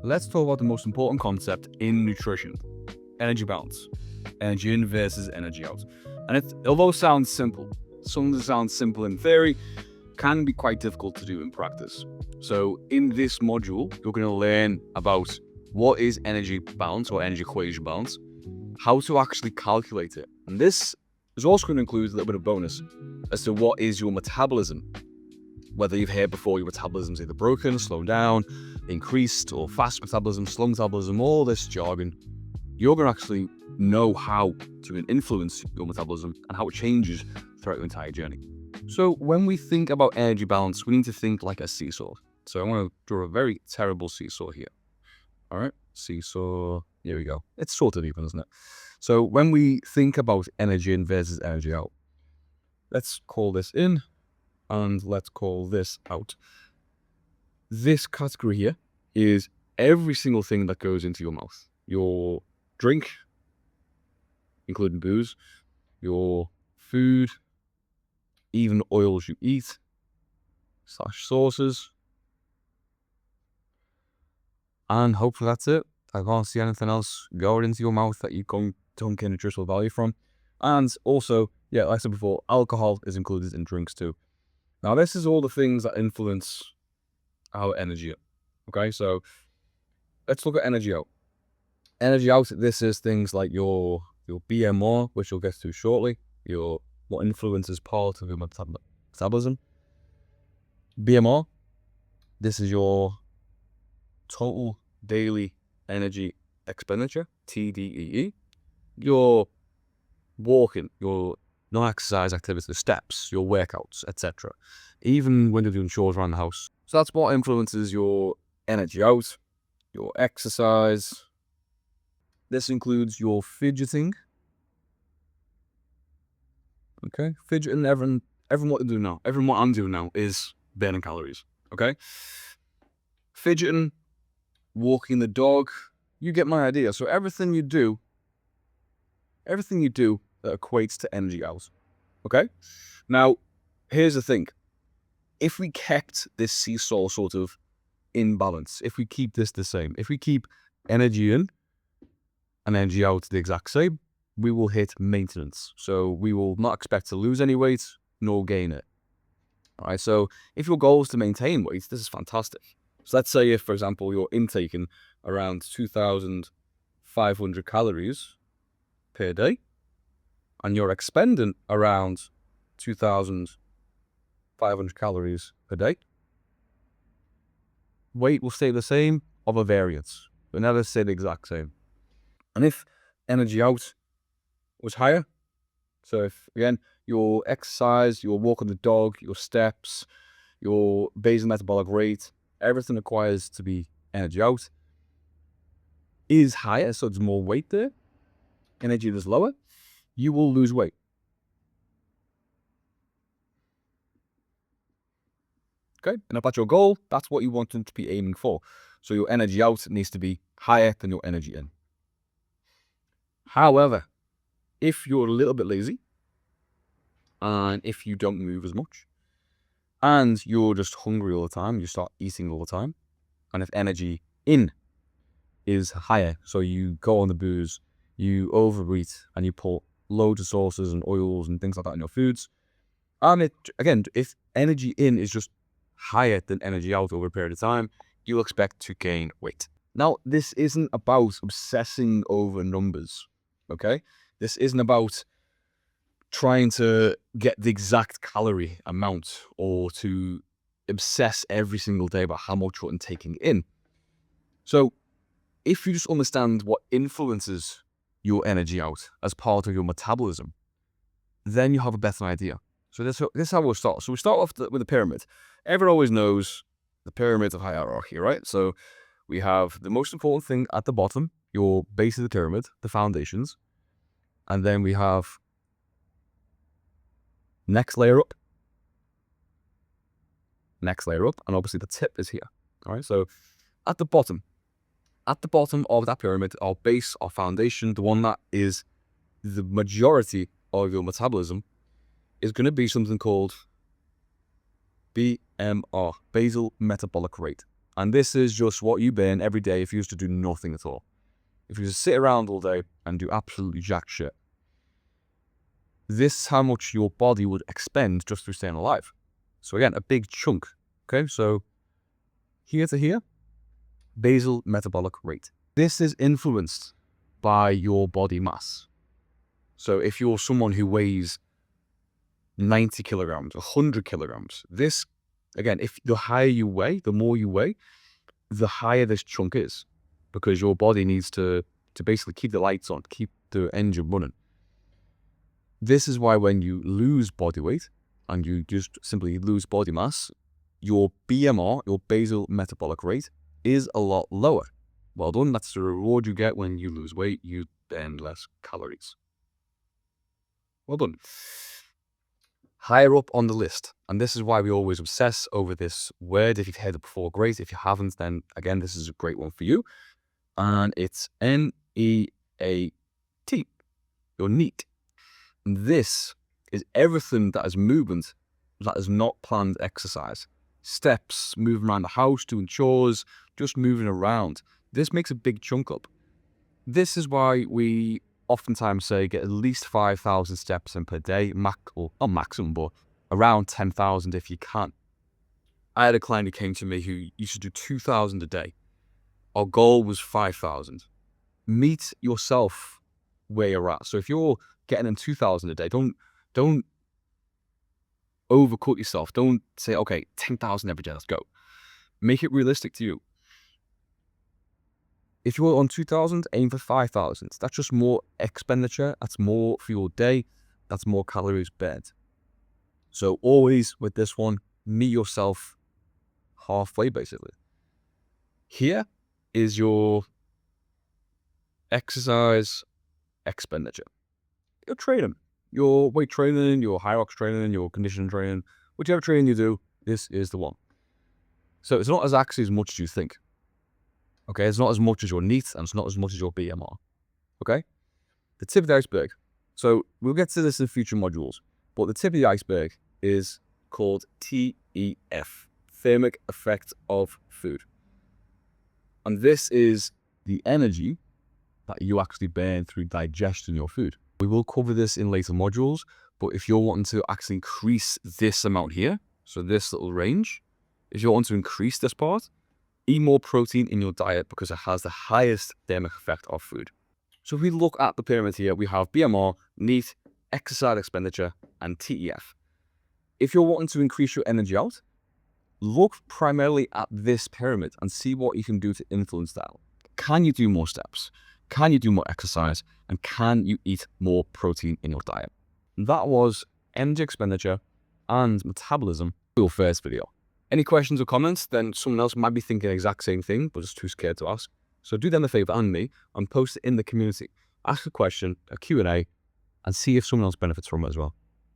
let's talk about the most important concept in nutrition: energy balance. Energy in versus energy out. And although it sounds simple, something that sounds simple in theory can be quite difficult to do in practice. So in this module, you're going to learn about what is energy balance or energy equation balance, how to actually calculate it. And this is also going to include a little bit of bonus as to what is your metabolism. Whether you've heard before your metabolism is either broken, slowed down, increased, or fast metabolism, slow metabolism, all this jargon, you're going to actually know how to influence your metabolism and how it changes throughout your entire journey. So when we think about energy balance, we need to think like a seesaw. So I want to draw a very terrible seesaw here. All right, seesaw, here we go. It's sort of even, isn't it? So when we think about energy in versus energy out, let's call this in and let's call this out. This category here is every single thing that goes into your mouth. Your drink, including booze, your food, even oils you eat, / sauces. And hopefully that's it. I can't see anything else going into your mouth that you don't get nutritional value from. And also, yeah, like I said before, alcohol is included in drinks too. Now, this is all the things that influence our energy. Okay, so let's look at energy out. Energy out, this is things like your BMR, which we'll get to shortly, what influences part of your metabolism. BMR, this is your total daily energy expenditure, TDEE. Your walking, your non-exercise activities, the steps, your workouts, etc. Even when you're doing chores around the house. So that's what influences your energy out, your exercise. This includes your fidgeting. Okay, fidgeting, everyone what I'm doing now is burning calories. Okay, fidgeting, walking the dog, you get my idea. So everything you do that equates to energy out. Okay, now here's the thing: if we kept this seesaw sort of in balance, if we keep this the same, if we keep energy in and energy out the exact same, we will hit maintenance. So we will not expect to lose any weight nor gain it. All right, so if your goal is to maintain weight, this is fantastic. So let's say if, for example, you're intaking around 2,500 calories per day and you're expending around 2,500 calories per day, weight will stay the same of a variance, but never stay the exact same. And if energy out was higher, so if, again, your exercise, your walk on the dog, your steps, your basal metabolic rate, everything requires to be energy out, is higher, so there's more weight there, energy is lower, you will lose weight. Okay, and if that's your goal, that's what you want to be aiming for. So your energy out needs to be higher than your energy in. However, if you're a little bit lazy, and if you don't move as much, and you're just hungry all the time, you start eating all the time, and if energy in is higher, so you go on the booze, you overeat, and you put loads of sauces and oils and things like that in your foods, and if energy in is just higher than energy out over a period of time, you'll expect to gain weight. Now, this isn't about obsessing over numbers, okay? This isn't about trying to get the exact calorie amount or to obsess every single day about how much you're taking in. So if you just understand what influences your energy out as part of your metabolism, then you have a better idea. So this is how we'll start. So we start off with the pyramid. Everyone always knows the pyramid of hierarchy, right? So we have the most important thing at the bottom, your base of the pyramid, the foundations. And then we have next layer up, and obviously the tip is here. All right, so at the bottom of that pyramid, our base, our foundation, the one that is the majority of your metabolism, is going to be something called BMR, basal metabolic rate. And this is just what you burn every day if you used to do nothing at all. If you just sit around all day and do absolutely jack shit. This is how much your body would expend just through staying alive. So again, a big chunk. Okay, so here to here, basal metabolic rate. This is influenced by your body mass. So if you're someone who weighs 90 kilograms, 100 kilograms, this, again, if the higher you weigh, the more you weigh, the higher this chunk is, because your body needs to basically keep the lights on, keep the engine running. This is why when you lose body weight and you just simply lose body mass, your BMR, your basal metabolic rate, is a lot lower. Well done, that's the reward you get when you lose weight, you burn less calories. Well done. Higher up on the list, and this is why we always obsess over this word. If you've heard it before, great. If you haven't, then again, this is a great one for you. And it's NEAT, your NEAT. And this is everything that is movement that is not planned exercise. Steps, moving around the house, doing chores, just moving around. This makes a big chunk up. This is why we oftentimes say get at least 5,000 steps in per day, or not maximum, but around 10,000 if you can. I had a client who came to me who used to do 2,000 a day. Our goal was 5,000. Meet yourself where you're at. So if you're getting in 2,000 a day, don't overcut yourself. Don't say, okay, 10,000 every day, let's go. Make it realistic to you. If you're on 2,000, aim for 5,000. That's just more expenditure. That's more for your day. That's more calories burned. So always with this one, meet yourself halfway, basically. Here is your exercise expenditure. Your training, your weight training, your high rocks training, your conditioning training, whichever training you do, this is the one. So it's not actually as much as you think. Okay, it's not as much as your NEAT, and it's not as much as your BMR. Okay? The tip of the iceberg. So we'll get to this in future modules, but the tip of the iceberg is called TEF, thermic effect of food. And this is the energy that you actually burn through digesting your food. We will cover this in later modules, but if you're wanting to actually increase this amount here, so this little range, if you want to increase this part, eat more protein in your diet because it has the highest thermic effect of food. So if we look at the pyramid here, we have BMR, NEAT, exercise expenditure, and TEF. If you're wanting to increase your energy out, look primarily at this pyramid and see what you can do to influence that. Can you do more steps? Can you do more exercise? And can you eat more protein in your diet? And that was energy expenditure and metabolism for your first video. Any questions or comments, then someone else might be thinking the exact same thing, but just too scared to ask. So do them a favor and me, and post it in the community. Ask a question, a Q&A, and see if someone else benefits from it as well.